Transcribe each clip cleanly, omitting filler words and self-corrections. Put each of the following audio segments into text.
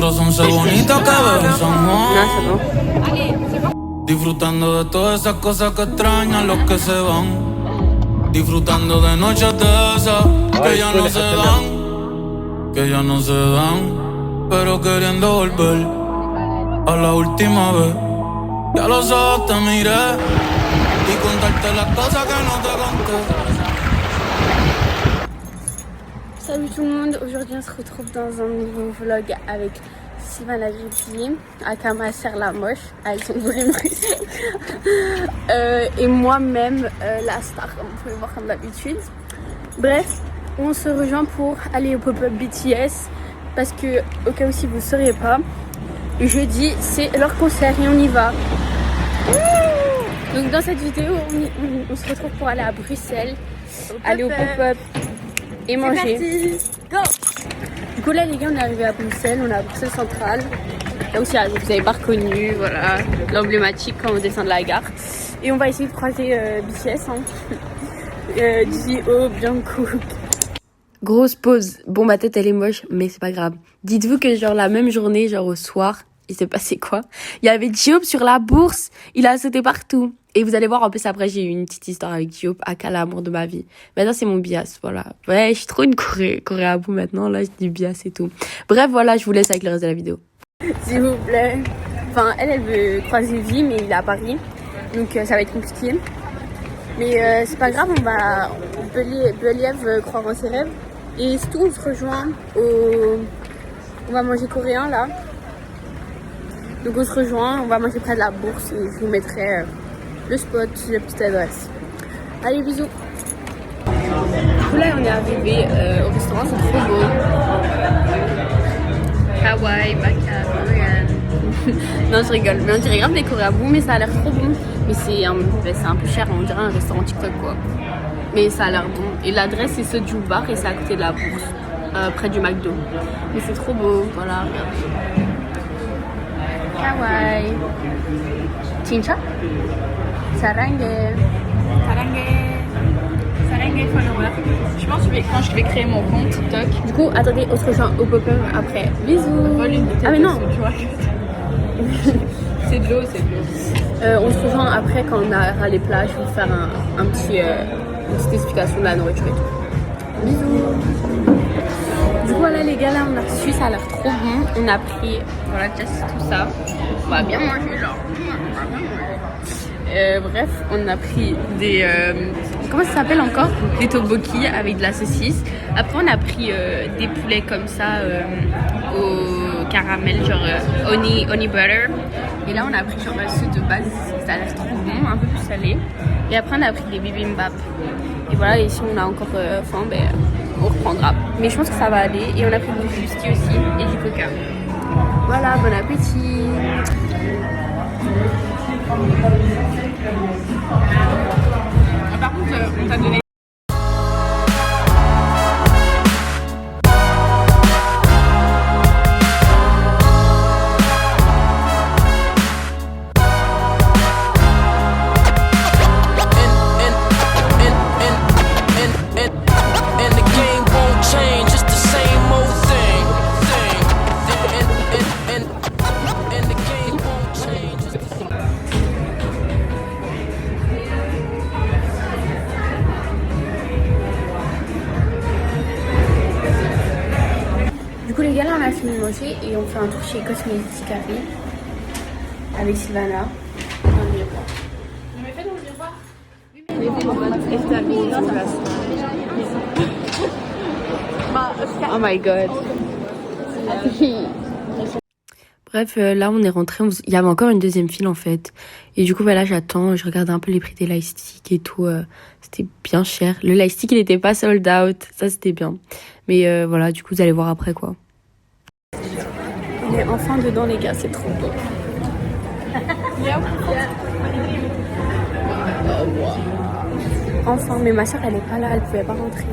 Nosotros 11 bonitas que ves en San Juan. Disfrutando de todas esas cosas que extrañan los que se van. Disfrutando de noches de esas que ya no se dan. Que ya no se dan. Pero queriendo volver a la última vez. Ya los ojos te miré y contarte las cosas que no te conté. Salut tout le monde, aujourd'hui on se retrouve dans un nouveau vlog avec Sylvana Grippi, aka ma sœur la moche, avec son volume russe. Et moi-même, la star, comme vous pouvez voir comme d'habitude. Bref, on se rejoint pour aller au pop-up BTS, parce que, au cas où si vous ne sauriez pas, jeudi c'est leur concert et on y va. Donc dans cette vidéo, on se retrouve pour aller à Bruxelles, aller au pop-up et manger. Go! Du coup là les gars, on est arrivé à Bruxelles, on est à Bruxelles Centrale. Là aussi vous avez pas reconnu, voilà, l'emblématique quand on descend de la gare. Et on va essayer de croiser BTS, J.O, Jungkook. Grosse pause. Bon, ma tête elle est moche, mais c'est pas grave. Dites-vous que genre la même journée, genre au soir, il s'est passé quoi? Il y avait Diop sur la bourse, il a sauté partout. Et vous allez voir, en plus après j'ai eu une petite histoire avec Diop, aka l'amour de ma vie. Maintenant c'est mon bias, voilà. Ouais, je suis trop une Corée à bout maintenant, là je dis bias et tout. Bref, voilà, je vous laisse avec le reste de la vidéo. S'il vous plaît. Enfin, elle veut croiser Vie, mais il est à Paris. Donc ça va être compliqué. Mais c'est pas grave, on va Believ croire en ses rêves. Et c'est tout, on se rejoint on va manger coréen là. Donc on se rejoint, on va manger près de la bourse et je vous mettrai le spot, la petite adresse. Allez, bisous. Du coup là on est arrivé au restaurant, c'est trop beau. Kawaii, Baka, Korean. Non je rigole, mais on dirait grave des Coréabous, mais ça a l'air trop bon. Mais c'est un peu cher, on dirait un restaurant TikTok quoi. Mais ça a l'air bon. Et l'adresse c'est Soju Bar et c'est à côté de la bourse, près du McDo. Mais c'est trop beau, voilà, regarde. Kawaii. Chincha? Sarangue. Sarangue follower. Je pense que quand je vais créer mon compte TikTok. Du coup, attendez, on se rejoint au pop-up après. Bisous. Ah mais non. C'est de l'eau, c'est de l'eau. On se rejoint après quand on aura les plats. Je vais vous faire une petite explication de la nourriture et tout. Bisous. Du coup voilà les gars, là on a reçu, ça a l'air trop bon. On a pris, voilà, just tout ça. On va bien manger genre. Bref, on a pris des... comment ça s'appelle encore? Des tteokbokki avec de la saucisse. Après on a pris des poulets comme ça au caramel, genre honey butter. Et là on a pris genre ceux de base, ça a l'air trop bon, un peu plus salé. Et après on a pris des bibimbap. Et voilà, et si on a encore faim, ben on reprendra. Mais je pense que ça va aller. Et on a pris du fusti aussi et du coca. Voilà, bon appétit. Par contre, on t'a donné. Du coup les gars, là on a fini de manger et on fait un tour chez Cosmétique Café avec Sylvana. Dans le miroir. Je me fais dans le miroir. Oh my god. Bref, là on est rentré, il y avait encore une deuxième file en fait. Et du coup voilà, j'attends, je regardais un peu les prix des lightsticks et tout. C'était bien cher. Le lightstick il était pas sold out, ça c'était bien. Mais voilà, du coup vous allez voir après quoi. On est enfin dedans les gars, c'est trop beau. Enfin, mais ma soeur elle est pas là, elle pouvait pas rentrer.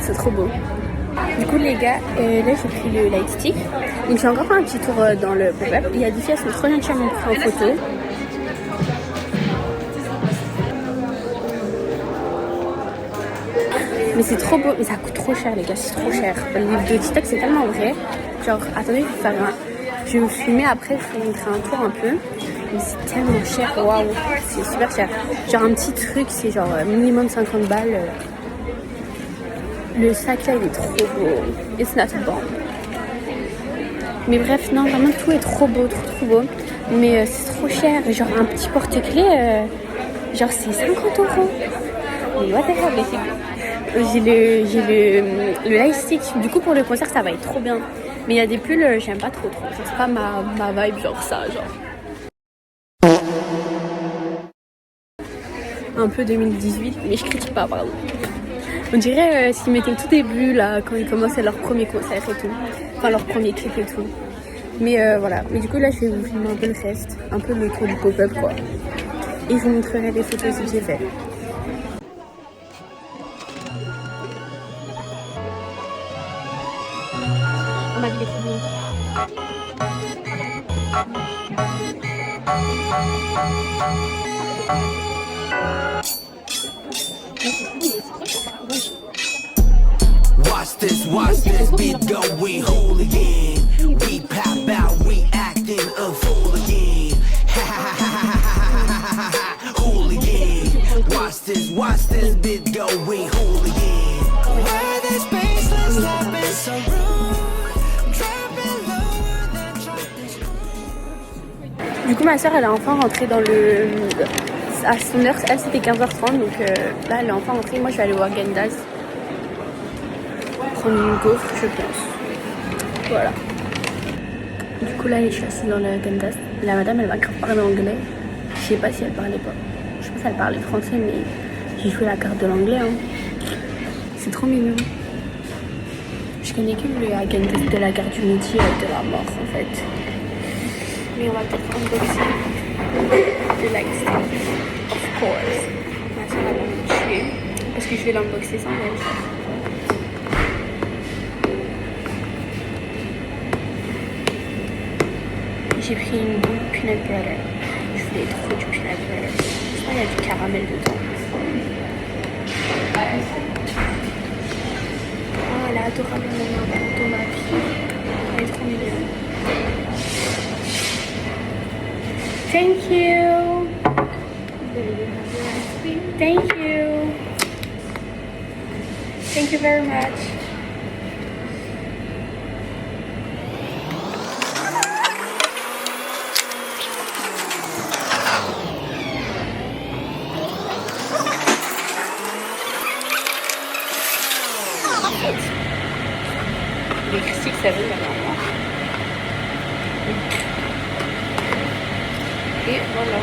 C'est trop beau. Du coup les gars, là j'ai pris le lightstick. Donc j'ai encore fait un petit tour dans le pop-up. Il y a des filles, elles sont trop gentilles à m'en prendre en photo. Mais c'est trop beau, mais ça coûte trop cher les gars, c'est trop cher. Le livre de TikTok c'est tellement vrai. Genre, attendez, je vais vous filmer après, je vous montrer un tour un peu. Mais c'est tellement cher, waouh, c'est super cher. Genre un petit truc, c'est genre minimum 50 balles. Le sac là il est trop beau. It's not bon. Mais bref, non, vraiment tout est trop beau, trop beau. Mais c'est trop cher. Genre un petit porte-clés, genre c'est 50 €. Mais what the hell, j'ai le lightstick. Du coup pour le concert ça va être trop bien. Mais il y a des pulls, j'aime pas trop. Genre, c'est pas ma vibe, genre ça, genre. Un peu 2018, mais je critique pas, pardon. On dirait s'ils mettaient au tout début, là, quand ils commençaient leur premier concert et tout. Enfin, leur premier clip et tout. Mais voilà. Mais du coup, là, je vais vous filmer un peu le reste. Un peu le tour du pop-up, quoi. Et je vous montrerai les photos que j'ai faites. On m'a dit les photos. Watch this beat go, we hooligan. We pop out, we acting a fool again. Hooligan. Watch this beat go, we hooligan. Where this baseline slapping so rude. Trapping lower than trying. Du coup, ma soeur, elle est enfin rentrée dans le... À son heure, elle c'était 15h30, donc là elle est enfin rentrée. Moi je vais aller au Häagen-Dazs prendre une gaufre, je pense. Voilà. Du coup là je suis assise dans le Häagen-Dazs. La madame elle va grave parler anglais. Je sais pas si elle parlait pas. Je pense qu'elle parlait français, mais j'ai joué la carte de l'anglais. Hein. C'est trop mignon. Je connais que le Häagen-Dazs de la gare du Midi de la mort en fait. Mais on va peut-être unboxer le lightstick. Of course. Ma soeur elle va me tuer parce que je vais l'unboxer sans elle. J'ai pris une boule peanut butter. Je voulais trop du peanut butter. Je crois qu'il y a du caramel dedans. Oh, elle est adorable, maman. Tomate. Elle est trop mignonne. Thank you. Thank you. Thank you very much. Les critiques, ça veut vraiment. Et voilà.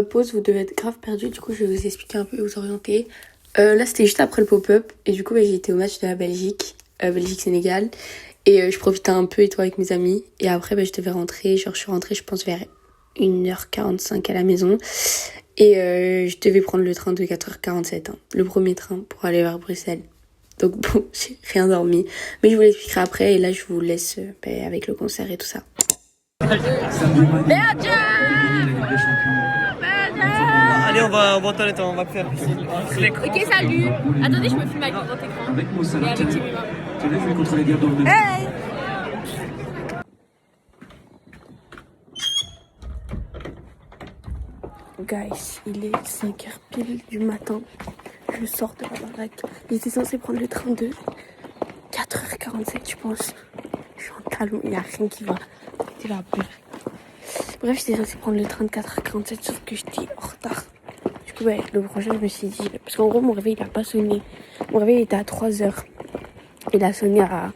Pause, vous devez être grave perdu, du coup je vais vous expliquer un peu et vous orienter. Là c'était juste après le pop-up et du coup j'ai été au match de la Belgique, Belgique-Sénégal, et je profitais un peu et tout avec mes amis, et après je devais rentrer, genre je suis rentrée je pense vers 1h45 à la maison, et je devais prendre le train de 4h47, hein, le premier train pour aller vers Bruxelles. Donc bon, j'ai rien dormi, mais je vous l'expliquerai après, et là je vous laisse avec le concert et tout ça. Allez, on va entendre, on va faire. Ok, salut. Attendez, je me filme avec mon grand écran. Avec Mossala, Et avec Jemima. tu l'as vu contre les Diables de Hey! Guys, il est 5h pile du matin. Je sors de la baraque. J'étais censée prendre le train de 4h47, je pense. Je suis en talon, il n'y a rien qui va. C'est la boule. Bref, j'étais censée prendre le train de 4h47, sauf que j'étais en retard. Du coup, ouais, le prochain, je me suis dit... Parce qu'en gros, mon réveil, il n'a pas sonné. Mon réveil était à 3h. Il a sonné à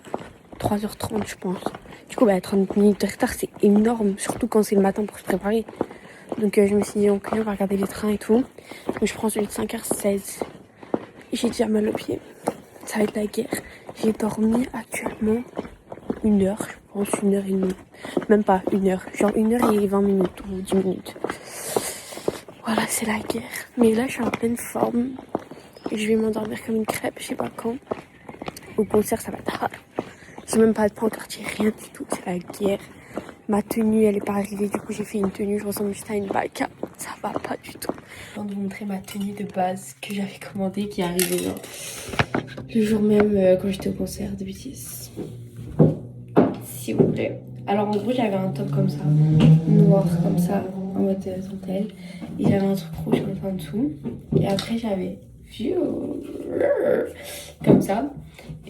3h30, je pense. Du coup, 30 minutes de retard, c'est énorme. Surtout quand c'est le matin pour se préparer. Donc, je me suis dit, ok, on va regarder les trains et tout. Donc, je prends celui de 5h16. J'ai déjà mal aux pieds. Ça va être la guerre. J'ai dormi actuellement 1 heure, je pense 1h30. Même pas 1 heure. Genre 1h20 minutes ou 10 minutes. Voilà, c'est la guerre. Mais là, je suis en pleine forme. Je vais m'endormir comme une crêpe, je sais pas quand. Au concert, ça va être hard. J'ai même pas de pancarte, j'ai rien du tout. C'est la guerre. Ma tenue, elle est pas arrivée. Du coup, j'ai fait une tenue. Je ressemble juste à une baka. Ça va pas du tout. Je viens de vous montrer ma tenue de base que j'avais commandée, qui est arrivée genre le jour même quand j'étais au concert de BTS. S'il vous plaît. Alors en gros, j'avais un top comme ça, noir comme ça, en mode dentelle. Et j'avais un truc rouge comme ça en dessous. Et après, j'avais comme ça.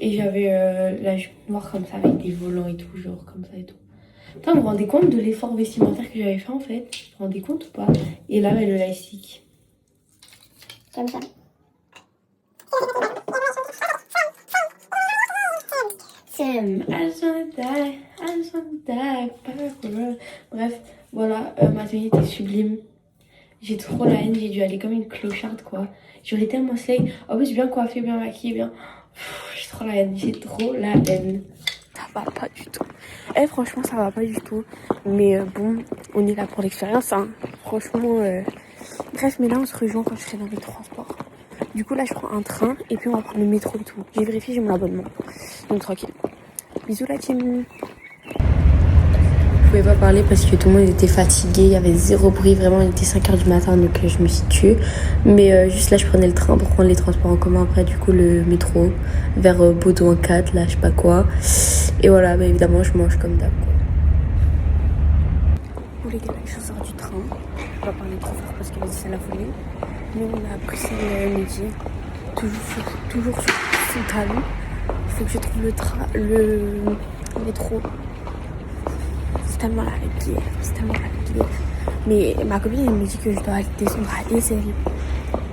Et j'avais la jupe noire comme ça avec des volants et tout, genre comme ça et tout. Putain, vous vous rendez compte de l'effort vestimentaire que j'avais fait en fait? Vous vous rendez compte ou pas? Et là, le élastique. Comme ça. Bref, voilà, ma tenue était sublime. J'ai trop la haine, j'ai dû aller comme une clocharde quoi. J'aurais tellement slay. En plus, bien coiffée, bien maquillée, bien. J'ai trop la haine, j'ai trop la haine. Ça va pas du tout. Franchement, ça va pas du tout. Mais bon, on est là pour l'expérience, hein. Franchement, bref, mais là, on se rejoint quand je serai dans les transports. Du coup, là, je prends un train et puis on va prendre le métro et tout. J'ai vérifié, j'ai mon abonnement. Donc, tranquille. Bisous, la team. Je pouvais pas parler parce que tout le monde était fatigué. Il y avait zéro bruit. Vraiment, il était 5h du matin, donc je me suis tuée. Mais juste là, je prenais le train pour prendre les transports en commun. Après, du coup, le métro vers Baudouin 4, là, je sais pas quoi. Et voilà, bah, évidemment, je mange comme d'hab. Bon, les gars, là, je sors du train. On va parler trop fort parce que vas-y, c'est la folie. Nous, on a pris midi. Toujours sur son talon. Il faut que je trouve le métro. C'est tellement la guerre. Mais ma copine, elle me dit que je dois descendre à Essel.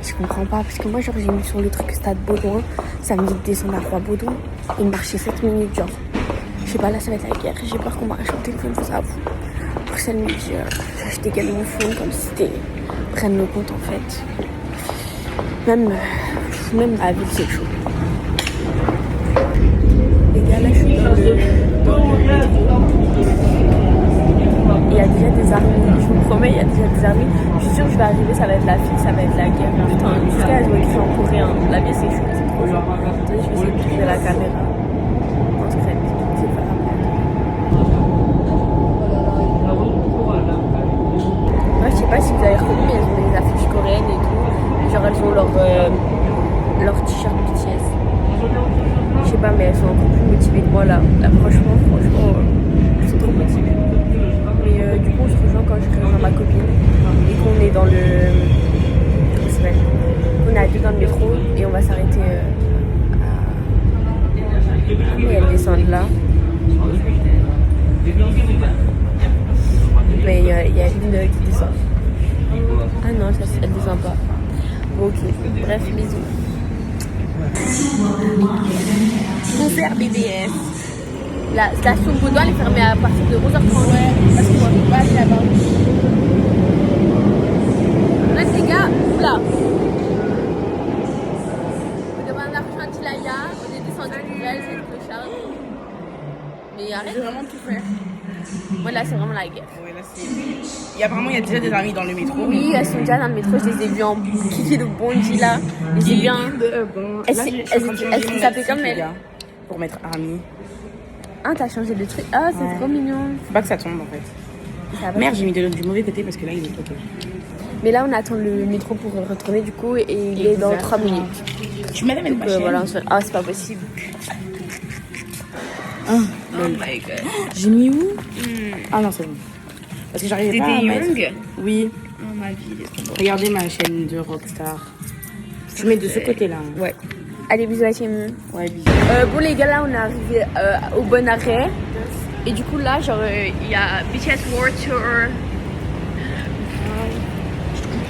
Je comprends pas, parce que moi, genre, j'ai mis sur le truc Stade Baudouin. Ça me dit de descendre à Roi-Baudouin et de marcher 7 minutes, genre. Je sais pas, là, ça va être la guerre. J'ai peur qu'on m'arrache mon téléphone, faut ça vous. Bruxelles me dit, j'ai acheté également mon phone, comme si c'était prenne le compte, en fait. Même la ville, c'est chaud. Les gars, là, je suis dans le métro. Il y a déjà des armées, je vous promets, il y a déjà des armées. Je suis sûre que je vais arriver, ça va être la file, ça va être la guerre. Putain, jusqu'à je vois écrit en coréen. La vie, c'est chaud, c'est trop chaud. Attendez, je vais essayer de trouver la caméra. En secret, c'est pas grave. Moi, je sais pas si vous avez reconnu, mais elles ont des affiches coréennes et tout. Genre, elles ont leur t-shirt BTS. Je sais pas, mais elles sont encore plus motivées que moi là. Là, franchement, elles sont trop motivées. Mais du coup, on se rejoint quand je rejoins ma copine et qu'on est dans le. Comment ça s'appelle? On est à deux dans le métro et on va s'arrêter à. Mais elles descendent là. Mais il y a une qui descend. Ah non, elle descend pas. Bon, ok. Bref, bisous. Concert BTS. La station Baudouin est fermée à partir de 11h30. Ouais, parce que moi je peux pas aller là-bas. Bref les gars, là. On a rejoint Tilaya, on est descendu du Vel, c'est le clochard. Mais arrête. J'ai vraiment tout faire. Moi là c'est vraiment la guerre. Ouais, là c'est. Apparemment il y a déjà des amis dans le métro. Oui, elles sont déjà dans le métro, je les ai vues en kiki de Bonji là. Je les ai bien. Elles s'appelaient comme elle. Pour mettre Army. Ah, t'as changé de truc. Ah, c'est trop mignon. Faut pas que ça tombe en fait. Merde, j'ai mis du mauvais côté parce que là il est bloqué. Mais là on attend le métro pour retourner du coup et il est dans 3 minutes. Tu m'as même ma chaîne. Voilà, ah c'est pas possible. Oh my god. J'ai mis où? Ah non, c'est bon. Parce que j'arrivais pas à mettre. Young? Oui. Oh ma vie. Regardez ma chaîne de Rockstar. Tu mets de ce côté-là. Hein. Ouais. Allez, bisous la team. Ouais, bisous. Bon les gars, là on est arrivé au bon arrêt. Et du coup là, genre, il y a BTS World Tour.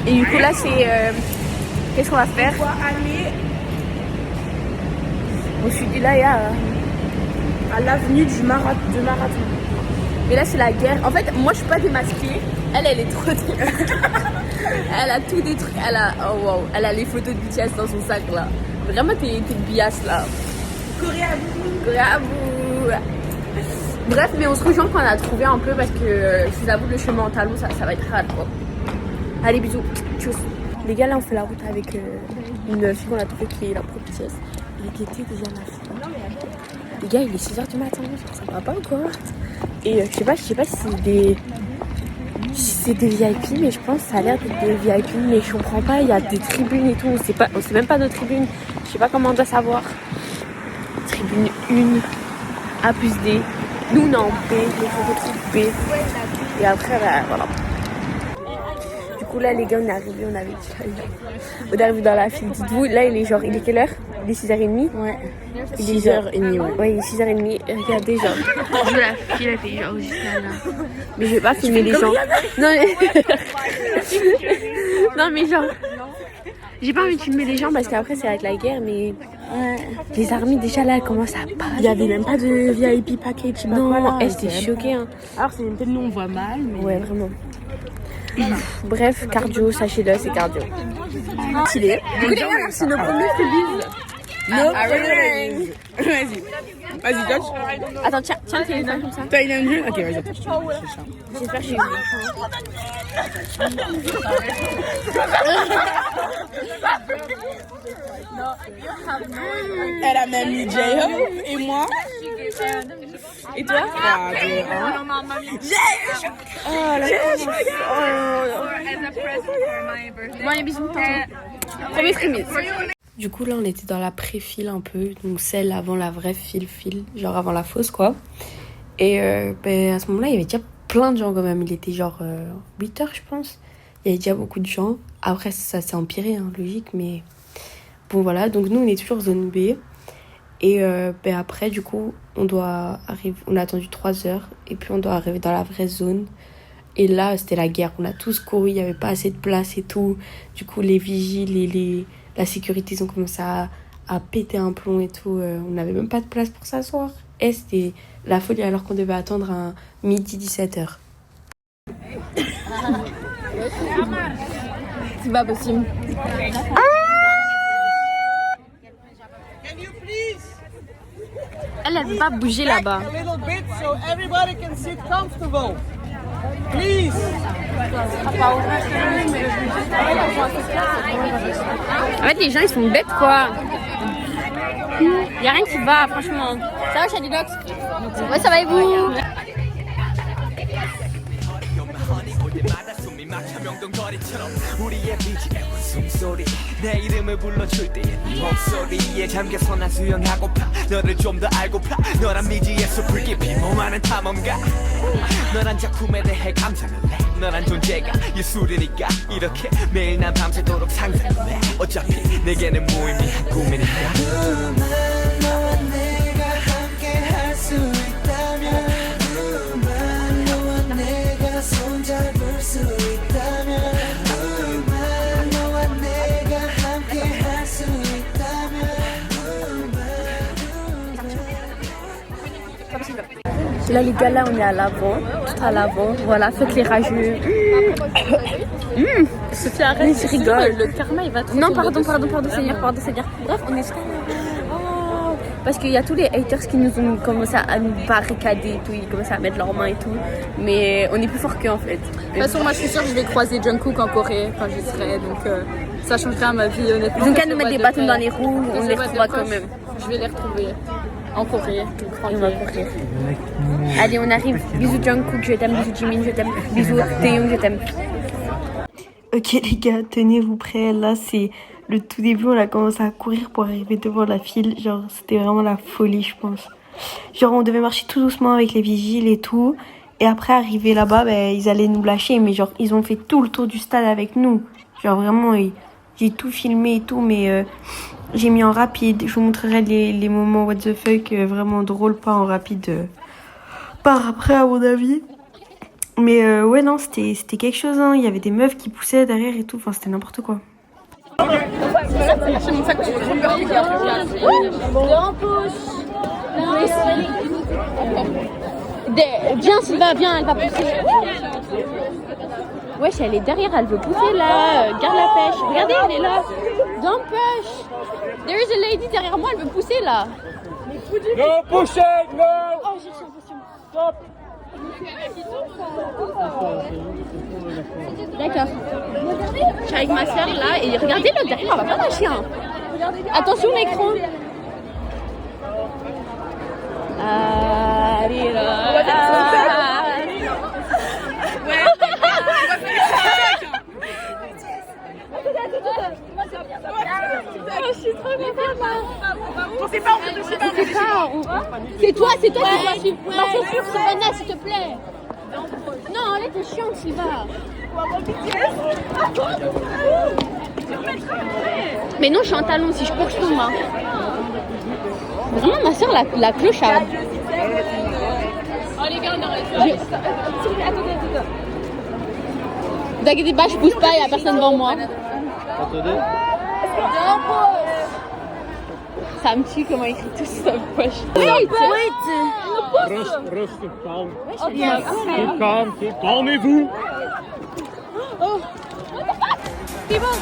Et du coup là, c'est... qu'est-ce qu'on va faire? On va aller au sud du Laya. À l'avenue du marathon. Mais là, c'est la guerre. En fait, moi, je suis pas démasquée. Elle est trop démasquée. Elle a tout des trucs. Oh wow. Elle a les photos de BTS dans son sac là. Vraiment, t'es biasse là. Corée à vous. Bref, mais on se rejoint quand on a trouvé un peu parce que je vous avoue, le chemin en talon, ça va être hard quoi. Allez, bisous. Tchuss. Les gars, là, on fait la route avec une fille qu'on a trouvée qui est la pro BTS. Et qui était déjà la fille. Les gars, il est 6h du matin, ça va pas ou quoi? Et je sais pas si c'est des VIP, mais je pense que ça a l'air d'être des VIP, mais je comprends pas, il y a des tribunes et tout, on sait même pas nos tribunes, je sais pas comment on doit savoir. Tribune 1, A plus D, nous on est en B, les gens retrouvent B, et après bah, voilà. Du coup là les gars on est arrivés, on est arrivé dans la file, dites-vous, là il est quelle heure? Il est 6h30? Ouais. Il est 6h30, ouais. Ouais, il est 6h30. Regardez, genre. Je veux la file, elle fait genre jusqu'à là. Mais je vais pas filmer les gens. Non, mais. Non, mais genre. J'ai pas envie de filmer les gens parce qu'après, c'est avec la guerre, mais. Ouais. Les armées, déjà là, elles commencent à pas. Il y avait même pas de VIP package. Non, elle était choquée, hein. Alors, c'est peut-être nous, on voit mal, mais. Ouais, vraiment. Bref, cardio, sachez-le, c'est cardio. Stylé. Du coup, les gars, c'est nos premiers Philippe. No feelings. Vas-y, touch. Attends, tiens le téléphone comme ça. T'as une engine? Ok, vas-y, touch. J'espère que j'ai eu Elle a même mis J-Hope et moi. Et toi? Oh la Bon, les bisous. Premier trimestre. Du coup, là, on était dans la pré-file un peu, donc celle avant la vraie file, genre avant la fausse, quoi. Et à ce moment-là, il y avait déjà plein de gens quand même. Il était genre 8h, je pense. Il y avait déjà beaucoup de gens. Après, ça s'est empiré, hein, logique, mais bon, voilà. Donc, nous, on est toujours zone B. Et après, du coup, on a attendu 3 heures. Et puis, on doit arriver dans la vraie zone. Et là, c'était la guerre. On a tous couru, il n'y avait pas assez de place et tout. Du coup, les vigiles la sécurité, ils ont commencé à péter un plomb et tout. On n'avait même pas de place pour s'asseoir. Et c'était la folie alors qu'on devait attendre un midi 17h. C'est pas possible. Elle veut pas bouger là-bas. En fait, les gens ils sont bêtes quoi. Y'a rien qui va, franchement. Ça va, Shady Dogs? Ouais, ça va et vous? 명동거리처럼 우리의 BGM은 숨소리 내 이름을 불러줄 때의 네 목소리에 잠겨서 난 수영하고파 너를 좀 더 알고파 너란 미지의 숲을 깊이 몸하는 탐험가 너란 작품에 대해 감상을 해 너란 존재가 예술이니까 이렇게 매일 난 밤새도록 상상을 해 어차피 내게는 무의미한 꿈이니까 너와 내가 함께 할 수 있다면 너와 내가 손잡을 수 있다면 너와 내가 함께 할 수 있다면 Là les gars, là on est à l'avant, tout à l'avant, voilà, faites les rageux. Sophie arrête, je rigole. Le karma il va trop. Non pardon Seigneur. Bref, on est juste à l'avant. Oh, parce qu'il y a tous les haters qui nous ont commencé à nous barricader et tout, ils commencent à mettre leurs mains et tout. Mais on est plus fort qu'eux en fait. De toute façon moi je suis sûre que je vais croiser Jungkook en Corée quand j'y serai, donc ça changera ma vie honnêtement. Ils ont qu'à nous mettre des bâtons dans les roues, on les retrouvera quand même. Je vais les retrouver en Corée. On va courir. Allez, on arrive. Bisous Jungkook, je t'aime. Bisous Jimin, je t'aime. Bisous Taehyung, je t'aime. Ok les gars, tenez-vous prêts. Là, c'est le tout début. On a commencé à courir pour arriver devant la file. Genre, c'était vraiment la folie, je pense. Genre, on devait marcher tout doucement avec les vigiles et tout. Et après, arriver là-bas, ils allaient nous lâcher. Mais genre, ils ont fait tout le tour du stade avec nous. Genre, vraiment, j'ai tout filmé et tout. Mais j'ai mis en rapide. Je vous montrerai les moments what the fuck vraiment drôles, pas en rapide. Par après, à mon avis. Mais ouais, non, c'était quelque chose. Hein. Il y avait des meufs qui poussaient derrière et tout. Enfin, c'était n'importe quoi. Viens, Sylvain, viens, elle va pousser. Wesh, elle est derrière, elle veut pousser là. Garde la pêche. Regardez, elle est là. Don't push. There is a lady derrière moi, elle veut pousser là. No pushing, no. Oh, j'ai l'impression. Stop. D'accord. Je suis avec ma soeur là et regardez l'autre derrière, elle va pas lâcher. Hein. Attention l'écran. C'est toi qui dois suivre. Ma chaussure, Savannah, s'il te plaît. Non, là, t'es chiante, il va. Mais non, je suis en talon, si je cours, je tombe. Hein. Vraiment, ma soeur, la clocharde. Oh, les gars, on arrête. Attends. Vous inquiétez pas, je pousse pas, il y a personne devant moi. Attendez. Ça me tue comment il crie tout sa poche. Reste calme. Calmez-vous. C'est bon.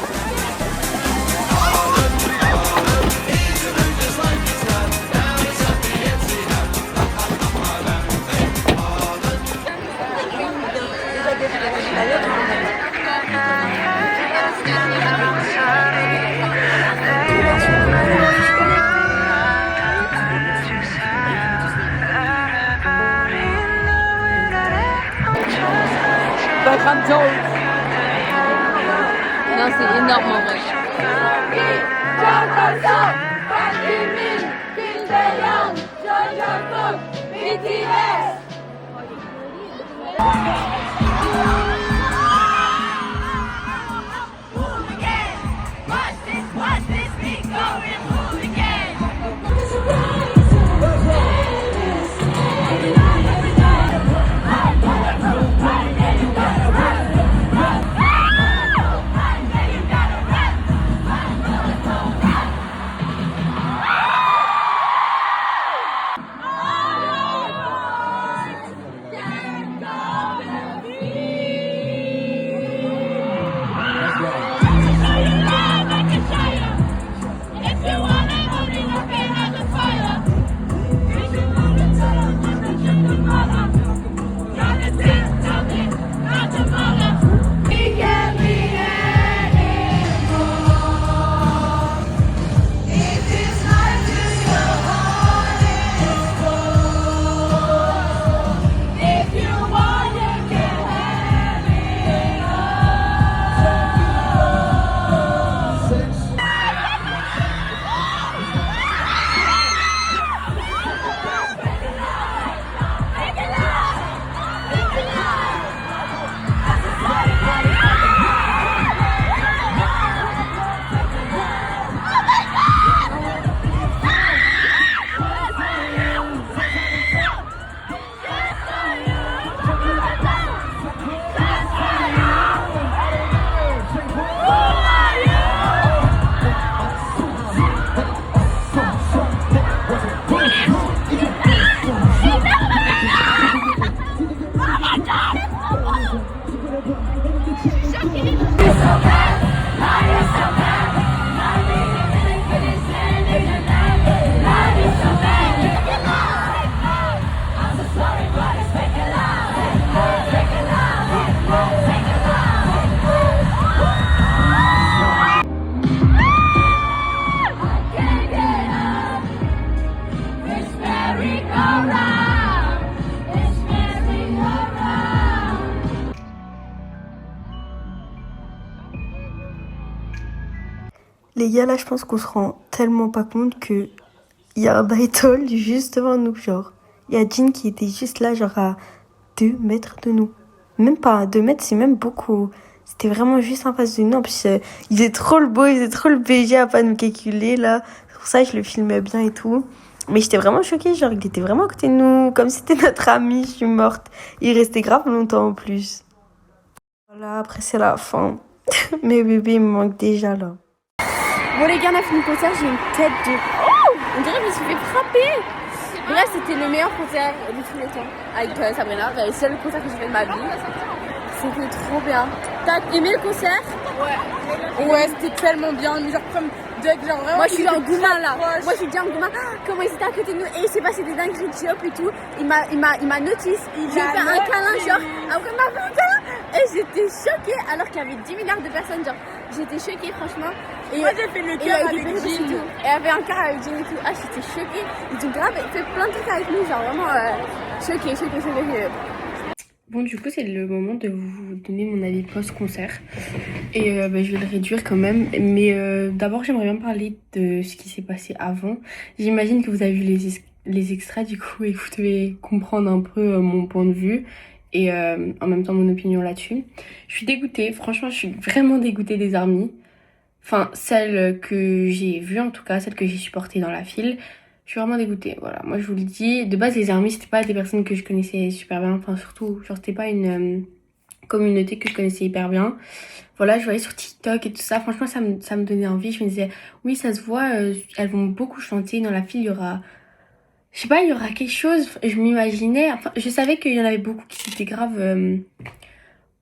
Non, c'est énorme en vrai. Les gars, là, je pense qu'on se rend tellement pas compte que il y a un idol juste devant nous, genre. Il y a Jin qui était juste là, genre à 2 mètres de nous. Même pas 2 mètres, c'est même beaucoup. C'était vraiment juste en face de nous. En plus, il faisait trop le beau, il faisait trop le BG à pas nous calculer, là. C'est pour ça que je le filmais bien et tout. Mais j'étais vraiment choquée, genre, il était vraiment à côté de nous, comme si c'était notre ami, je suis morte. Il restait grave longtemps en plus. Voilà, après c'est la fin. Mes bébés me manquent déjà, là. Bon les gars, on a fini le concert, j'ai une tête de... Oh, on dirait que je me suis fait frapper. Bref, c'était le meilleur concert de tous les temps avec Sabrina. C'est le concert que j'ai fait de ma vie. C'était trop bien. T'as aimé le concert? Ouais, c'était tellement bien. Genre comme genre vraiment. Moi je suis en Goumin là. Moi je suis déjà en Goumin. Comment ils étaient à côté de nous et il s'est passé des dingueries de Diop et tout. Il m'a notice. J'ai fait un câlin genre après ma putain. Et j'étais choquée alors qu'il y avait 10 milliards de personnes. Genre j'étais choquée franchement. Et moi j'ai fait le cœur avec Jin. Et il y avait un cœur avec Jin et tout. Ah j'étais choquée. Ils ont grave fait plein de trucs avec nous. Genre vraiment Choquée. Bon, du coup, c'est le moment de vous donner mon avis post-concert. Et je vais le réduire quand même. Mais d'abord, j'aimerais bien parler de ce qui s'est passé avant. J'imagine que vous avez vu les extraits, du coup, et que vous devez comprendre un peu mon point de vue. Et en même temps, mon opinion là-dessus. Je suis dégoûtée. Franchement, je suis vraiment dégoûtée des ARMY. Enfin, celle que j'ai vue, en tout cas, celle que j'ai supportée dans la file. Je suis vraiment dégoûtée, voilà. Moi, je vous le dis. De base, les ARMY, c'était pas des personnes que je connaissais super bien. Enfin, surtout, genre, c'était pas une communauté que je connaissais hyper bien. Voilà, je voyais sur TikTok et tout ça. Franchement, ça me donnait envie. Je me disais, oui, ça se voit, elles vont beaucoup chanter. Dans la file, il y aura... Je sais pas, il y aura quelque chose. Je m'imaginais... Enfin, je savais qu'il y en avait beaucoup qui étaient grave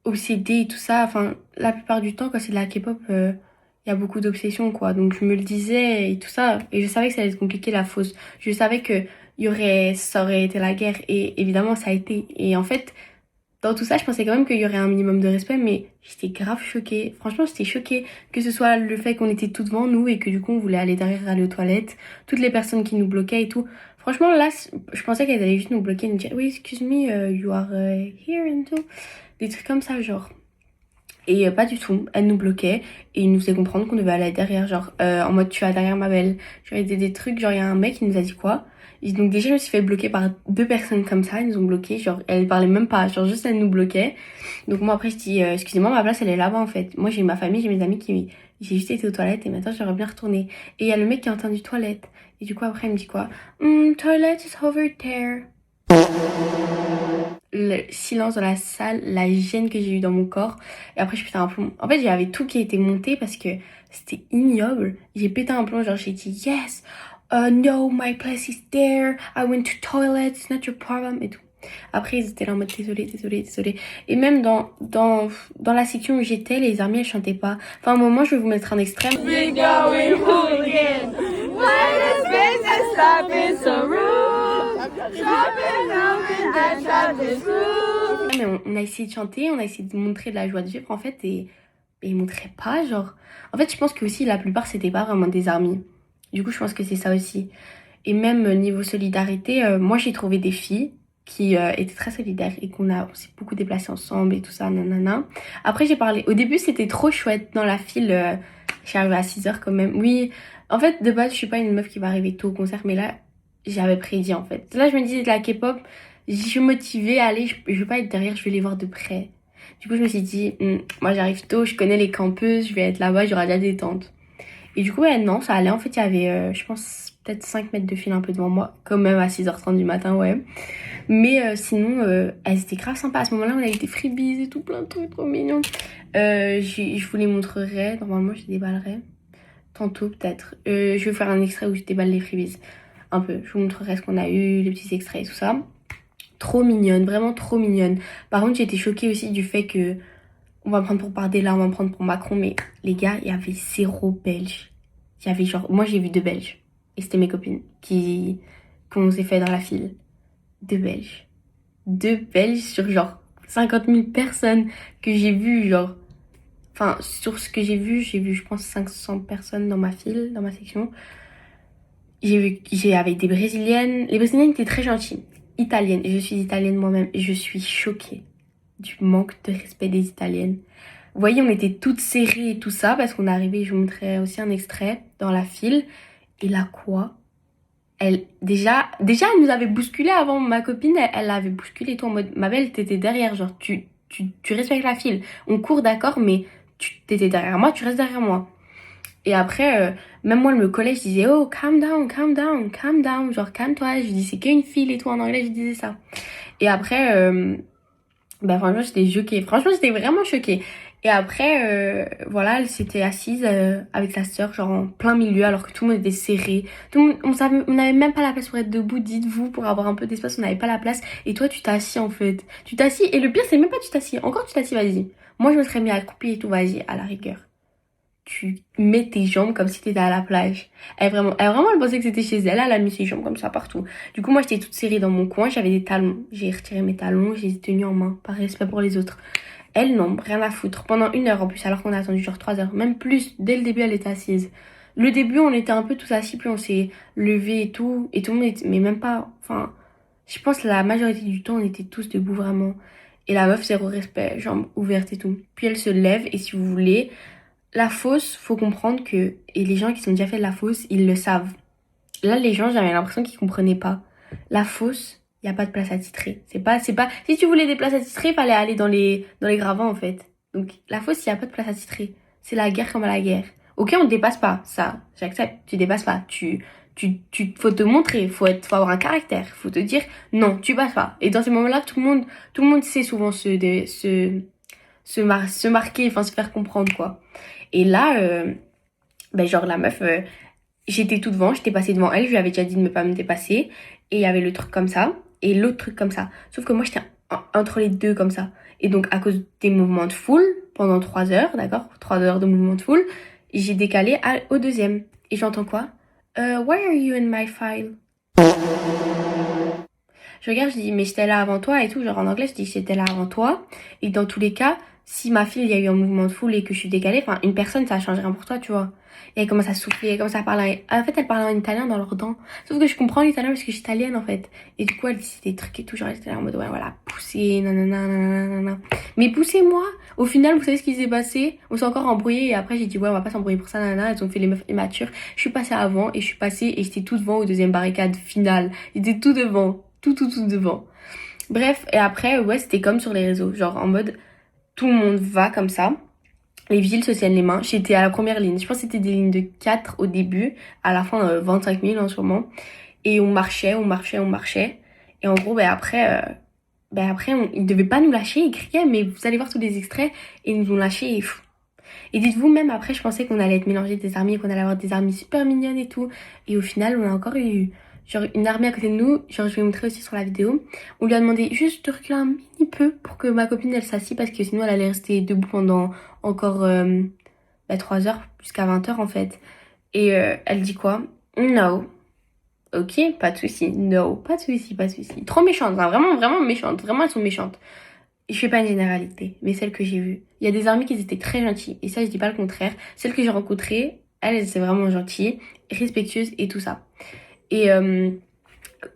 obsédés et tout ça. Enfin, la plupart du temps, quand c'est de la K-pop... il y a beaucoup d'obsessions, quoi. Donc, je me le disais et tout ça. Et je savais que ça allait être compliqué, la fausse. Je savais que ça aurait été la guerre. Et évidemment, ça a été. Et en fait, dans tout ça, je pensais quand même qu'il y aurait un minimum de respect. Mais j'étais grave choquée. Franchement, j'étais choquée. Que ce soit le fait qu'on était tout devant nous et que du coup, on voulait aller derrière, aller aux toilettes. Toutes les personnes qui nous bloquaient et tout. Franchement, là, je pensais qu'elles allaient juste nous bloquer et nous dire, oui, excuse me, you are here and tout. Des trucs comme ça, genre. Et pas du tout, elle nous bloquait et il nous faisait comprendre qu'on devait aller derrière, genre en mode tu vas derrière ma belle. Genre il y a des trucs, genre il y a un mec qui nous a dit quoi. Et donc déjà je me suis fait bloquer par 2 personnes comme ça, ils nous ont bloqué, genre elle parlait même pas, genre juste elle nous bloquait. Donc moi après je dis excusez-moi, ma place elle est là-bas en fait. Moi j'ai ma famille, j'ai mes amis j'ai juste été aux toilettes et maintenant j'aurais bien retourné. Et il y a le mec qui est en train du toilette. Et du coup après il me dit quoi, toilet is over there. Le silence dans la salle, la gêne que j'ai eue dans mon corps. Et après, je pétais un plomb. En fait, j'avais tout qui était monté parce que c'était ignoble. J'ai pété un plomb, genre j'ai dit yes, no, my place is there. I went to toilet, it's not your problem et tout. Après, ils étaient là en mode désolé. Et même dans la section où j'étais, les ARMY, elles chantaient pas. Enfin, à un moment, je vais vous mettre un extrait. Mais on a essayé de chanter, on a essayé de montrer de la joie de vivre en fait et ils montraient pas, genre. En fait, je pense que aussi la plupart c'était pas vraiment des ARMY. Du coup, je pense que c'est ça aussi. Et même niveau solidarité, moi j'ai trouvé des filles qui étaient très solidaires et qu'on s'est beaucoup déplacés ensemble et tout ça, nanana. Après, j'ai parlé. Au début, c'était trop chouette dans la file. Je suis arrivée à 6h quand même. Oui, en fait, de base, je suis pas une meuf qui va arriver tôt au concert, mais là, j'avais prédit en fait. Là, je me disais de la K-pop, je suis motivée à aller, je vais pas être derrière, je vais les voir de près. Du coup, je me suis dit, moi j'arrive tôt, je connais les campus, je vais être là-bas, j'aurai déjà des tentes. Et du coup, non, ça allait. En fait, il y avait, je pense, peut-être 5 mètres de file un peu devant moi, quand même à 6h30 du matin, ouais. Mais sinon, elles étaient grave sympas. À ce moment-là, on a eu des freebies et tout, plein de trucs trop mignons. Je vous les montrerai, normalement, je les déballerai. Tantôt, peut-être. Je vais faire un extrait où je déballe les freebies. Un peu, je vous montrerai ce qu'on a eu, les petits extraits et tout ça. Trop mignonne, vraiment trop mignonne. Par contre, j'ai été choquée aussi du fait que on va me prendre pour Bardella, on va me prendre pour Macron, mais les gars, il y avait 0 Belges. Il y avait genre, moi j'ai vu 2 Belges. Et c'était mes copines qu'on s'est fait dans la file. 2 Belges. 2 Belges sur genre 50 000 personnes que j'ai vu, genre. Enfin, sur ce que j'ai vu, je pense 500 personnes dans ma file, dans ma section. J'ai avec des Brésiliennes. Les Brésiliennes étaient très gentilles. Italiennes. Je suis italienne moi-même. Et je suis choquée du manque de respect des Italiennes. Vous voyez, on était toutes serrées et tout ça parce qu'on est arrivé, je vous montrerai aussi un extrait dans la file. Et là, quoi? Déjà, elle nous avait bousculé avant. Ma copine, elle l'avait bousculé tout en mode, ma belle, t'étais derrière. Genre, tu respectes la file. On court, d'accord, mais t'étais derrière moi, tu restes derrière moi. Et après, même moi, le collège, je disais, oh, calm down. Genre, calme-toi. Je dis, c'est qu'une file et tout. En anglais, je disais ça. Et après, franchement, j'étais choquée. Franchement, j'étais vraiment choquée. Et après, voilà, elle s'était assise avec sa sœur, genre en plein milieu, alors que tout le monde était serré. On n'avait même pas la place pour être debout, dites-vous, pour avoir un peu d'espace, on n'avait pas la place. Et toi, tu t'assis en fait. Tu t'assis, et le pire, c'est même pas tu t'assis. Encore tu t'assis, vas-y. Moi, je me serais mis accroupie et tout, vas-y, à la rigueur. Tu mets tes jambes comme si t'étais à la plage. Elle pensait que c'était chez elle, elle a mis ses jambes comme ça partout. Du coup, moi, j'étais toute serrée dans mon coin, j'avais des talons. J'ai retiré mes talons, je les ai tenus en main, par respect pour les autres. Elle, non, rien à foutre. Pendant 1 heure en plus, alors qu'on a attendu genre 3 heures. Même plus, dès le début, elle était assise. Le début, on était un peu tous assis, puis on s'est levé et tout le monde était... Mais même pas... Enfin, Je pense la majorité du temps, on était tous debout vraiment. Et la meuf, zéro respect, jambes ouvertes et tout. Puis elle se lève et si vous voulez, la fosse, faut comprendre que, et les gens qui ont déjà fait de la fosse, ils le savent. Là, les gens, j'avais l'impression qu'ils comprenaient pas. La fosse, il y a pas de place attitrée. C'est pas, si tu voulais des places attitrées, il fallait aller dans les gravats en fait. Donc la fosse, il y a pas de place attitrée. C'est la guerre comme à la guerre. Ok, on ne dépasse pas, ça, j'accepte. Tu dépasses pas, faut te montrer, faut avoir un caractère, faut te dire non, tu passes pas. Et dans ces moments-là, tout le monde sait souvent se marquer, enfin se faire comprendre quoi. Et là, genre la meuf, j'étais tout devant, j'étais passée devant elle, je lui avais déjà dit de ne pas me dépasser. Et il y avait le truc comme ça, et l'autre truc comme ça. Sauf que moi, j'étais entre les deux comme ça. Et donc, à cause des mouvements de foule, pendant 3 heures, d'accord, 3 heures de mouvement de foule, j'ai décalé au deuxième. Et j'entends quoi? Why are you in my file? Je regarde, je dis, mais j'étais là avant toi et tout. Genre en anglais, je dis, j'étais là avant toi. Et dans tous les cas, si ma file, il y a eu un mouvement de foule et que je suis décalée, enfin, une personne, ça change rien pour toi, tu vois. Et elle commence à souffler, elle commence à parler. En fait, elle parlait en italien dans leurs dents. Sauf que je comprends l'italien parce que je suis italienne, en fait. Et du coup, elle disait des trucs et tout. Genre, elle était là en mode, ouais, voilà, poussez, nanana, nanana. Mais poussez-moi. Au final, vous savez ce qui s'est passé? On s'est encore embrouillé et après, j'ai dit, ouais, on va pas s'embrouiller pour ça, nanana. Elles ont fait les meufs immatures. Je suis passée avant et je suis passée et j'étais tout devant au deuxième barricade finale. J'étais tout devant. Tout devant. Bref, et après, ouais, c'était comme sur les réseaux. Genre, en mode, tout le monde va comme ça. Les vigiles se tiennent les mains. J'étais à la première ligne. Je pense que c'était des lignes de 4 au début. À la fin, 25 000 en ce moment. Et on marchait. Et en gros, après, ils devaient pas nous lâcher. Ils criaient, mais vous allez voir tous les extraits. Et ils nous ont lâchés. Et dites-vous, même après, je pensais qu'on allait être mélangé des armées, qu'on allait avoir des armées super mignonnes et tout. Et au final, on a encore eu genre une armée à côté de nous. Genre, je vais vous montrer aussi sur la vidéo. On lui a demandé juste de reculer un mini peu pour que ma copine, elle s'assied. Parce que sinon, elle allait rester debout pendant encore 3 heures, jusqu'à 20 heures en fait. Et elle dit quoi? No. Ok, pas de souci. No, pas de souci. Trop méchante, hein, vraiment méchante. Vraiment, elles sont méchantes. Et je fais pas une généralité, mais celles que j'ai vues. Il y a des armées qui étaient très gentilles. Et ça, je dis pas le contraire. Celles que j'ai rencontrées, elles étaient vraiment gentilles, respectueuses et tout ça. Et il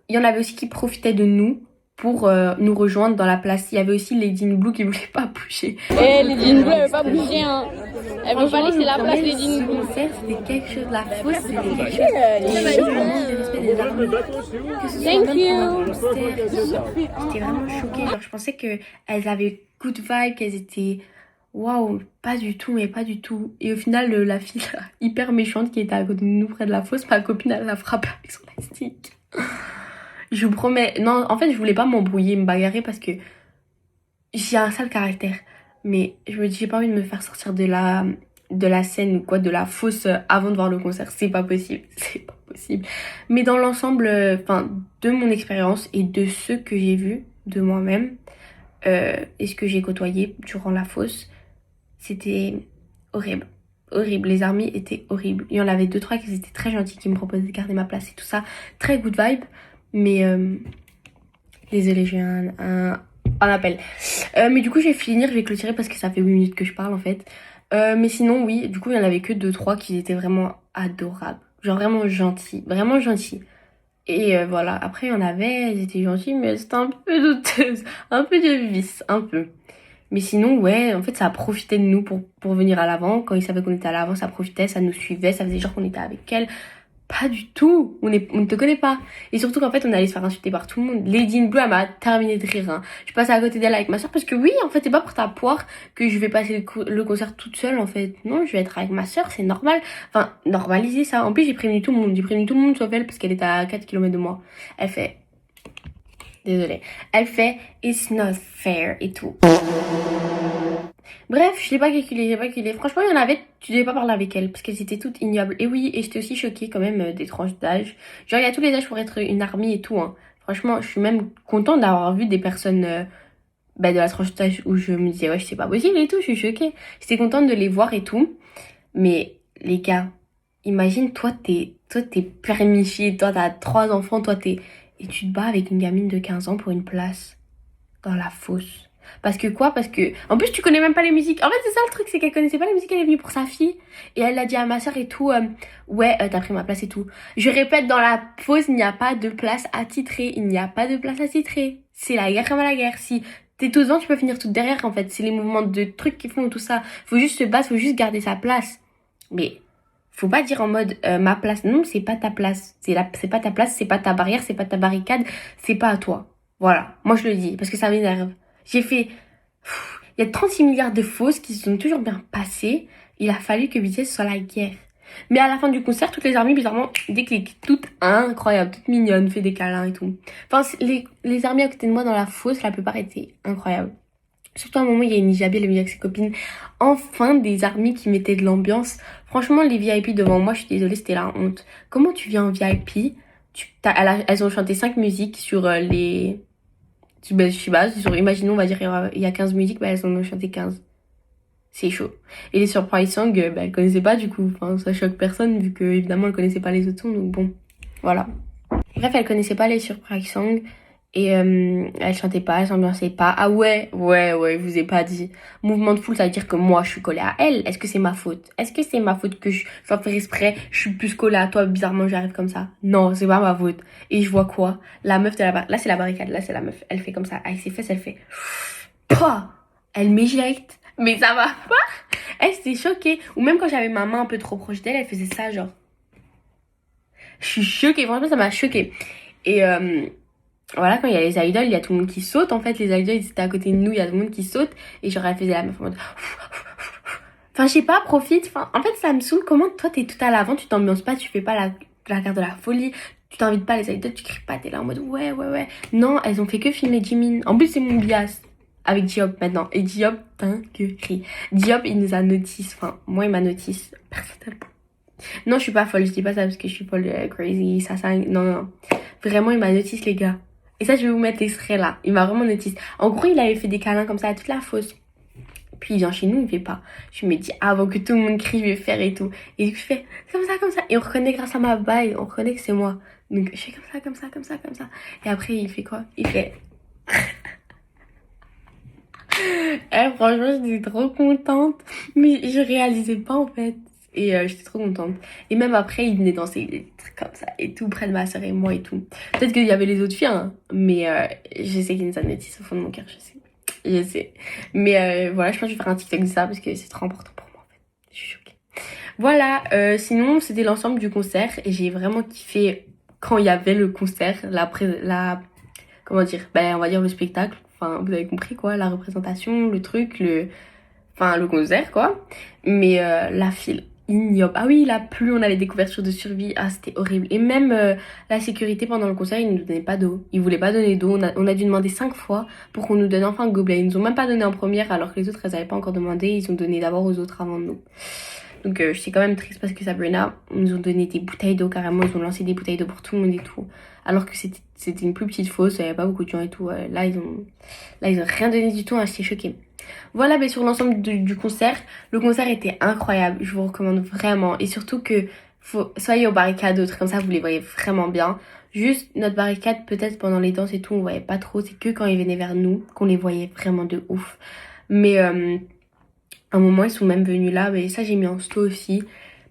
y en avait aussi qui profitaient de nous pour nous rejoindre dans la place. Il y avait aussi Lady in Blue qui voulait pas bouger. Lady in Blue, elle veut pas bouger, hein. Elle veut pas laisser la place, Lady in Blue. C'était quelque chose, la fosse, c'était quelque chose. Les gens manquent de respect des armées. Thank you. J'étais vraiment choquée. Genre, je pensais qu'elles avaient good vibe, qu'elles étaient... Waouh, pas du tout, mais pas du tout. Et au final, la fille hyper méchante qui était à côté de nous près de la fosse, ma copine, elle l'a frappée avec son plastique. Je vous promets, non, en fait, je voulais pas m'embrouiller, me bagarrer parce que j'ai un sale caractère. Mais je me dis, j'ai pas envie de me faire sortir de la scène ou quoi, de la fosse avant de voir le concert. C'est pas possible. Mais dans l'ensemble, de mon expérience et de ceux que j'ai vus de moi-même, et ce que j'ai côtoyé durant la fosse, c'était horrible. Les armées étaient horribles. Il y en avait 2-3 qui étaient très gentils, qui me proposaient de garder ma place et tout ça. Très good vibe. Mais désolée, j'ai un appel. Mais du coup, je vais finir, je vais clôturer parce que ça fait 8 minutes que je parle en fait. Mais sinon, oui, du coup, il y en avait que 2-3 qui étaient vraiment adorables. Genre vraiment gentils. Vraiment gentils. Et voilà, après, il y en avait, elles étaient gentilles, mais elles étaient un peu douteuses. Un peu de vice, un peu. Mais sinon, ouais, en fait, ça a profité de nous pour venir à l'avant. Quand ils savaient qu'on était à l'avant, ça profitait, ça nous suivait, ça faisait genre qu'on était avec elles. Pas du tout. On ne te connaît pas. Et surtout qu'en fait, on allait se faire insulter par tout le monde. Lady in Blue, elle m'a terminé de rire. Hein. Je passais à côté d'elle avec ma soeur parce que oui, en fait, c'est pas pour ta poire que je vais passer le concert toute seule, en fait. Non, je vais être avec ma soeur, c'est normal. Enfin, normaliser ça. En plus, j'ai prévenu tout le monde sauf elle parce qu'elle est à 4 km de moi. Elle fait... Désolée. Elle fait it's not fair et tout. Bref, je l'ai pas calculé. Franchement, il y en avait, tu devais pas parler avec elles parce qu'elles étaient toutes ignobles. Et oui, et j'étais aussi choquée quand même des tranches d'âge. Genre, il y a tous les âges pour être une armée et tout. Hein. Franchement, je suis même contente d'avoir vu des personnes de la tranche d'âge où je me disais, ouais, c'est pas possible et tout, je suis choquée. J'étais contente de les voir et tout. Mais les gars, imagine, toi, t'es permiché, toi, t'as 3 enfants, et tu te bats avec une gamine de 15 ans pour une place dans la fosse. Parce que quoi? Parce que, en plus, tu connais même pas les musiques. En fait, c'est ça le truc, c'est qu'elle connaissait pas les musiques, elle est venue pour sa fille. Et elle l'a dit à ma soeur et tout, t'as pris ma place et tout. Je répète, dans la fosse, il n'y a pas de place attitrée. Il n'y a pas de place attitrée. C'est la guerre comme à la guerre. Si t'es tout devant, tu peux finir tout derrière, en fait. C'est les mouvements de trucs qui font tout ça. Faut juste se battre, faut juste garder sa place. Mais, faut pas dire en mode, ma place. Non, c'est pas ta place. C'est pas ta place, c'est pas ta barrière, c'est pas ta barricade, c'est pas à toi. Voilà. Moi, je le dis, parce que ça m'énerve. J'ai fait, il y a 36 milliards de fausses qui se sont toujours bien passées. Il a fallu que BTS soit la guerre. Mais à la fin du concert, toutes les armies, bizarrement, déclic. Toutes incroyables, toutes mignonnes, fait des câlins et tout. Enfin, les armies à côté de moi dans la fosse, la plupart étaient incroyables. Surtout à un moment, il y a une Hijabi, elle est venue avec ses copines. Enfin, des armies qui mettaient de l'ambiance. Franchement, les VIP devant moi, je suis désolée, c'était la honte. Comment tu viens en VIP? Elles ont chanté 5 musiques sur les... je sais pas, imaginons, on va dire, il y a 15 musiques, elles en ont chanté 15. C'est chaud. Et les surprise songs, elles connaissaient pas du coup. Enfin, ça choque personne vu que évidemment elles connaissaient pas les autres sons, donc bon, voilà. Bref, elles connaissaient pas les surprise songs et elles chantaient pas, elles s'ambiançaient pas. Ah ouais, je vous ai pas dit. Mouvement de foule, ça veut dire que moi je suis collée à elle. Est-ce que c'est ma faute? Est-ce que c'est ma faute que sans faire exprès, je suis plus collée à toi, bizarrement j'arrive comme ça? Non, c'est pas ma faute. Et je vois quoi? La meuf de là c'est la barricade, là c'est la meuf. Elle fait comme ça, avec ses fesses, elle fait... Pouah, elle m'éjecte. Mais ça va pas. Elle s'était choquée. Ou même quand j'avais ma main un peu trop proche d'elle, elle faisait ça genre. Je suis choquée, franchement ça m'a choquée. Et voilà, quand il y a les idoles, il y a tout le monde qui saute. En fait, les idoles, ils étaient à côté de nous, il y a tout le monde qui saute. Et genre, elle faisait la meuf en mode... Enfin, je sais pas, profite. Enfin, en fait, ça me saoule. Comment toi, t'es tout à l'avant, tu t'ambiances pas, tu fais pas la carte de la folie. Tu t'invites pas les idoles, tu cries pas, t'es là en mode ouais. Non, elles ont fait que filmer Jimin. En plus, c'est mon bias. Avec Diop maintenant. Et Diop, dinguerie. Diop, il nous a notice. Enfin, moi, il m'a notice. Personnellement. Non, je suis pas folle. Je dis pas ça parce que je suis folle, crazy, ça. Non. Vraiment, il m'a notice, les gars. Et ça, je vais vous mettre l'extrait là. Il m'a vraiment notice. En gros, il avait fait des câlins comme ça à toute la fosse. Puis il vient chez nous, il fait pas. Je me dis, avant que tout le monde crie, je vais faire et tout. Et je fais comme ça. Et on reconnaît grâce à ma baille, on reconnaît que c'est moi. Donc, je fais comme ça. Et après, il fait quoi? Il fait... franchement, j'étais trop contente. Mais je réalisais pas, en fait. Et j'étais trop contente. Et même après, il venait danser des trucs comme ça et tout, près de ma soeur et moi et tout. Peut-être qu'il y avait les autres filles, hein. Mais je sais qu'il nous a notice au fond de mon cœur, je sais. Mais voilà, je pense que je vais faire un TikTok de ça parce que c'est trop important pour moi, en fait. Je suis choquée. Voilà, sinon, c'était l'ensemble du concert. Et j'ai vraiment kiffé quand il y avait le concert, comment dire, on va dire le spectacle. Enfin, vous avez compris, quoi, la représentation, le truc, le concert, quoi. Mais la file, ignoble. Ah oui, il a plu, on avait des couvertures de survie. Ah, c'était horrible. Et même la sécurité pendant le concert, ils nous donnaient pas d'eau. Ils voulaient pas donner d'eau. On a dû demander 5 fois pour qu'on nous donne enfin un gobelet. Ils nous ont même pas donné en première, alors que les autres, elles avaient pas encore demandé. Ils ont donné d'abord aux autres avant nous. Donc, je suis quand même triste parce que Sabrina, ils nous ont donné des bouteilles d'eau carrément. Ils ont lancé des bouteilles d'eau pour tout le monde et tout. Alors que c'était une plus petite fosse, il y avait pas beaucoup de gens et tout. Là, ils ont rien donné du tout, hein, j'étais choquée. Voilà, mais sur l'ensemble du concert, le concert était incroyable. Je vous recommande vraiment. Et surtout que soyez aux barricades, d'autres comme ça, vous les voyez vraiment bien. Juste, notre barricade, peut-être pendant les danses et tout, on voyait pas trop. C'est que quand ils venaient vers nous, qu'on les voyait vraiment de ouf. Mais à un moment, ils sont même venus là. Mais ça, j'ai mis en sto aussi.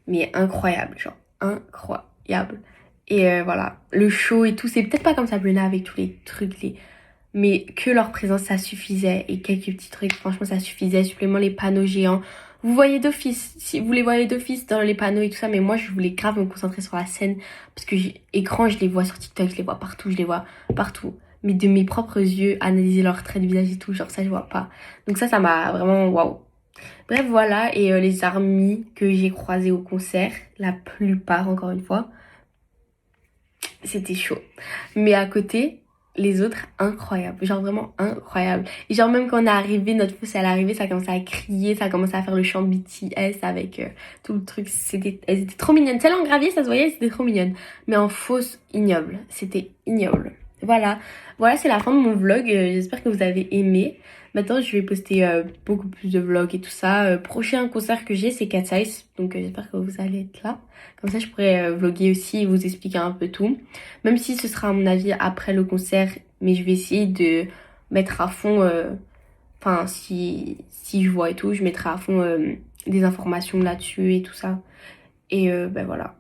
Mais incroyable, genre incroyable. Et voilà, le show et tout, c'est peut-être pas comme ça, Bruna, avec tous les trucs, mais que leur présence, ça suffisait. Et quelques petits trucs, franchement, ça suffisait. Supplément, les panneaux géants. Vous voyez d'office, si vous les voyez d'office dans les panneaux et tout ça, mais moi, je voulais grave me concentrer sur la scène. Parce que écran, je les vois sur TikTok, je les vois partout. Mais de mes propres yeux, analyser leurs traits de visage et tout, genre ça, je vois pas. Donc ça m'a vraiment, waouh. Bref, voilà, et les armies que j'ai croisées au concert, la plupart, encore une fois, c'était chaud. Mais à côté, les autres, incroyables. Genre vraiment incroyables. Et genre même quand on est arrivé, notre fosse, elle est arrivée, ça a commencé à crier, ça a commencé à faire le chant BTS avec tout le truc. Elles étaient trop mignonnes. Celle en gravier, ça se voyait, c'était trop mignonne. Mais en fausse, ignoble. C'était ignoble. Voilà, c'est la fin de mon vlog. J'espère que vous avez aimé. Maintenant, je vais poster beaucoup plus de vlogs et tout ça. Prochain concert que j'ai, c'est Cat Size. Donc, j'espère que vous allez être là. Comme ça, je pourrais vlogger aussi et vous expliquer un peu tout. Même si ce sera, à mon avis, après le concert. Mais je vais essayer de mettre à fond Enfin, si je vois et tout, je mettrai à fond des informations là-dessus et tout ça. Et ben voilà.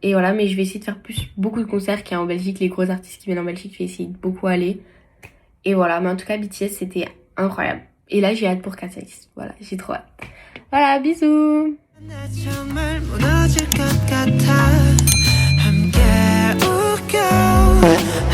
Et voilà, mais je vais essayer de faire beaucoup de concerts qu'il y a en Belgique. Les gros artistes qui viennent en Belgique, je vais essayer de beaucoup aller. Et voilà, mais en tout cas, BTS, c'était incroyable. Et là, j'ai hâte pour Catalyst. Voilà, j'ai trop hâte. Voilà, bisous. 함께 웃겨